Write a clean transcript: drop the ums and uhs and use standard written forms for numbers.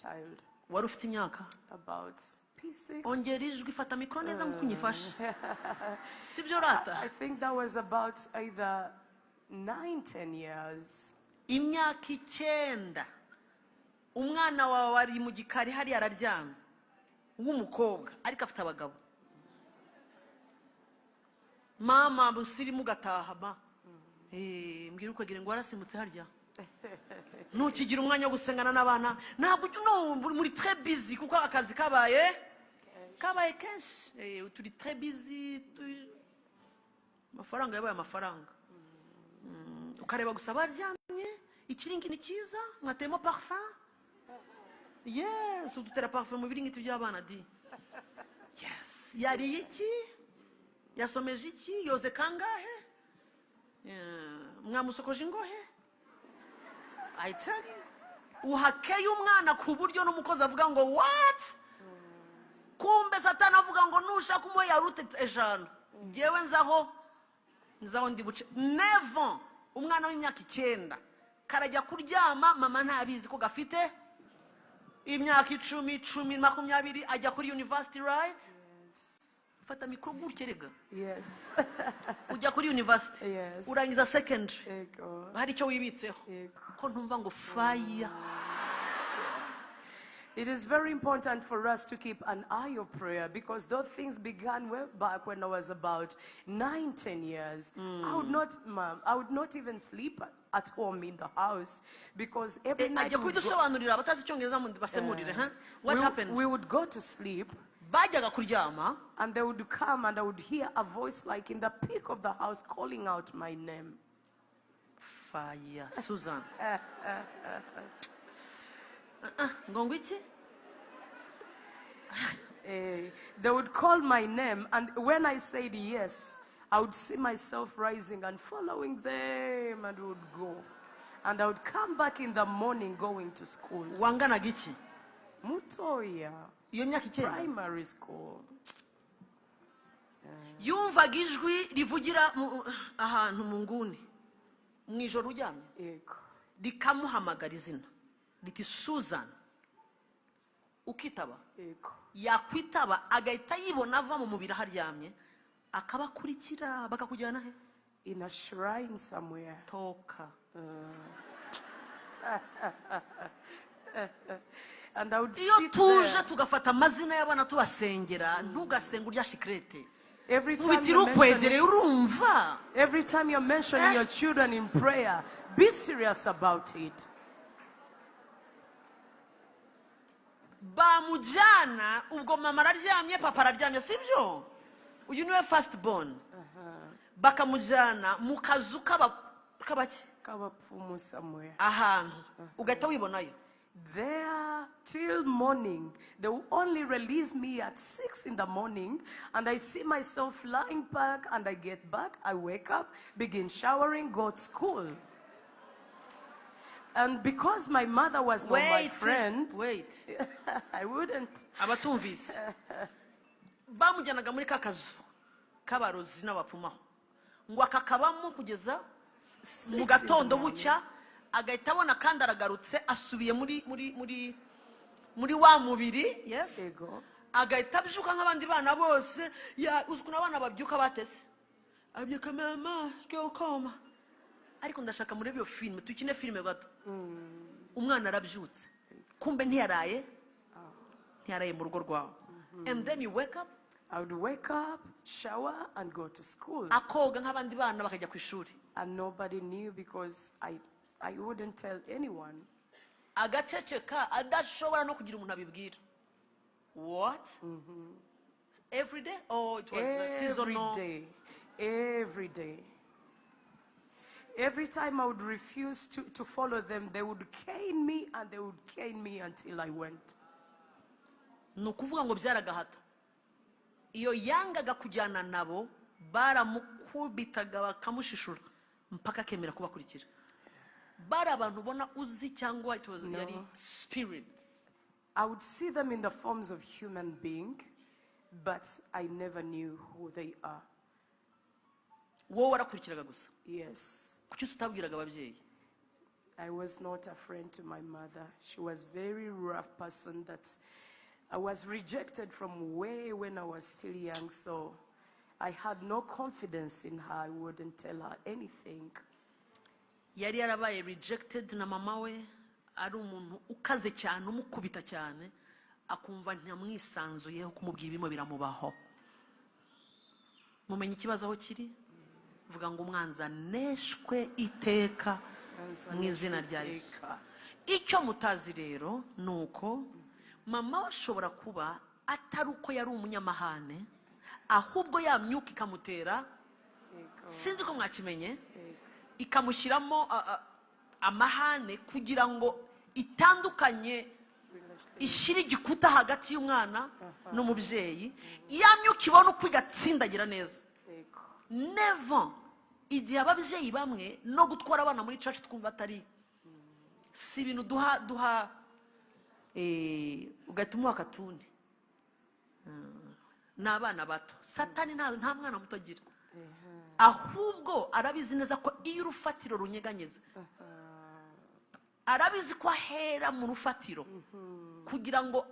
child. wari ufite imyaka About P6. ongera ijwi fata mikoro neza nk'uko unyifashe sibyo rata I think that was about either 9-10 years. imyaka 9 umwana wawe wari mu gikari hari araryamye w'umukobwa ariko afite abagabo mama busirimu gataha ma mbwira ukagira ngo warasimutse harya ntukigira umwanya wo gusengana n'abana ntabwo muri très busy kuko akazi kabaye kenshi turi très busy amafaranga yabaye amafaranga ukareba gusa baryamye ikiringi ni cyiza mwatemo parfum yes udutera parfum mu biringiti by'abana di yes yari iki yasomeje iki yoze kangahe mwamusokoje ingohe I tell you uhakeye umwana ku buryo n'umukozi avuga ngo what kumbe satani avuga ngo nushaka umuhe yarute 5 ngewe nzaho ndi buce never umwana w'imyaka 9 karajya kuryama mama ntabizi ko gafite imyaka 10 20 ajya kuri university right fata mikoro gutkerega Yes. ujya kuri university Yes. urangiza secondary Yego. hari icyo wibitseho Yego. ko ntumva ngo fire. It is very important for us to keep an eye of prayer because those things began way back when I was about 9-10 years. I would not even sleep at home in the house because every night ajya kubidusobanurira abatazi icyongereza basemurire what happened we would go to sleep bajyaga kuryama and they would come and I would hear a voice like in the peak of the house calling out my name. fire Susan ngo iki They would call my name and when I said yes, I would see myself rising and following them and would go. And I would come back in the morning going to school. wanganaga iki Mutoya, iyo myaka 9 primary school. yumvaga ijwi rivugira ahantu mu nguni mu ijoro uryamye Yego. rikamuhamagara izina riti Susan ukitaba Yego. yakwitaba agahita yibona ava mu mubiri aharyamye akabakurikira bakakujyana he In a shrine somewhere. toka And I would iyo sit tuje there. tugafata amazina y'abana tubasengera ntugasenga urya shikrete Every time ubitira you're ukwegereye mentioning, urumva every time you're mentioning your children in prayer, be serious about it. bamujyana ubwo mama araryamye papa araryamye sibyo uyu niwe first born bakamujyana mu kazu kabaki Kabapfumu somewhere. ahantu ugahita wibonayo There till morning. They will only release me at 6 in the morning and I see myself lying back and I get back, I wake up, begin showering, go to school. And because my mother was not my friend, wait I wouldn't. abatumvise bamujyanaga muri ka kazu k'abarozi n'abapfumaho ngo akakabamo kugeza mu gatondo bucya agahita abona kandi aragarutse asubiye muri wa mubiri yes Ego. agahita abyuka nk'abandi bana bose uzwi n'abana babyuka batese abyuka mama cyo koma ariko ndashaka muri iyo filime tukine filime gato umwana arabyutse kumbe ntiyaraye mu rugo rwawe and then you wake up I would wake up, shower and go to school. akoga nk'abandi bana bakajya ku ishuri And nobody knew because I wouldn't tell anyone. agaceceka adashobora no kugira umuntu abibwira what every day or it was seasonal Every day. Every time I would refuse to follow them, they would cane me and they would cane me until I went. ni ukuvuga ngo byaragahato iyo yangaga kujyana nabo baramukubitaga bakamushishura mpaka akemera kubakurikira bari abantu ubona uzi cyangwa it was yari spirits. I would see them in the forms of human being, but I never knew who they are. wowe warakurikiraga gusa Yes. kuki utabwiraga ababyeyi I was not a friend to my mother. She was very rough person that I was rejected from way when I was still young, so I had no confidence in her. I wouldn't tell her anything. yari yarabaye rejected na mama we, ari umuntu ukaze cyane umukubita cyane, akumva ntamwisanzuyeho kumubwira ibimo biramubaho. Mumenye ikibazo aho kiri, vuga ngo umwanza neshwe iteka mu izina rya Yesu. Icyo mutazi rero nuko mama ashobora kuba atari uko yari umunyamahane, ahubwo ya myuka ikamutera, sinzi ko mwakimenye, ikamushyiramo amahane kugira ngo itandukanye, ishyira igikuta hagati y'umwana n'umubyeyi. Ya myuka ibona uko igatsindagira neza. Never igihe ababyeyi bamwe no gutwara abana muri church twumva atari si ibintu duha ugatuma wakatundi n'abana bato. Satani nta mwana muto agira, ahubwo arabizi neza ko iyo urufatiro runyeganyeze, arabizi ko ahera mu rufatiro kugira ngo